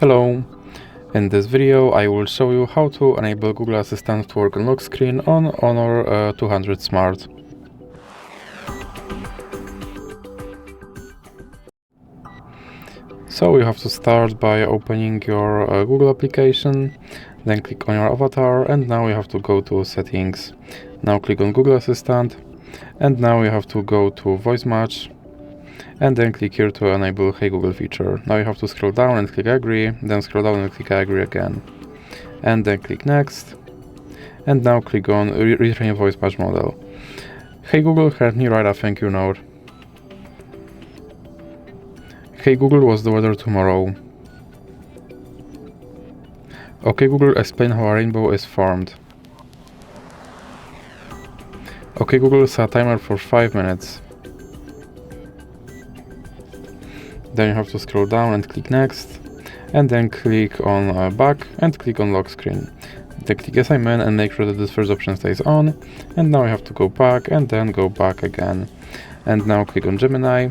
Hello! In this video I will show you how to enable Google Assistant to work on lock screen on Honor 200 Smart. So you have to start by opening your Google application, then click on your avatar, and now you have to go to settings. Now click on Google Assistant, and now you have to go to Voice Match, and then click here to enable Hey Google feature. Now you have to scroll down and click agree, then scroll down and click agree again, and then click next, and now click on Retrain Voice Match model. Hey Google, help me write a thank you note. Hey Google, what's the weather tomorrow? Okay Google, explain how a rainbow is formed. Okay Google, set a timer for 5 minutes. Then you have to scroll down and click next, and then click on back and click on lock screen. Then click yes I'm in and make sure that this first option stays on, and now you have to go back and then go back again. And now click on Gemini,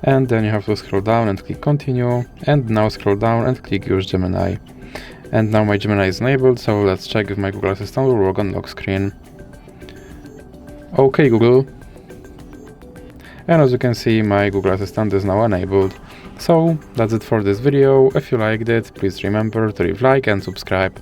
and then you have to scroll down and click continue, and now scroll down and click use Gemini. And now my Gemini is enabled, so let's check if my Google Assistant will work on lock screen. Okay Google. And as you can see, my Google Assistant is now enabled. So that's it for this video. If you liked it, please remember to leave a like and subscribe.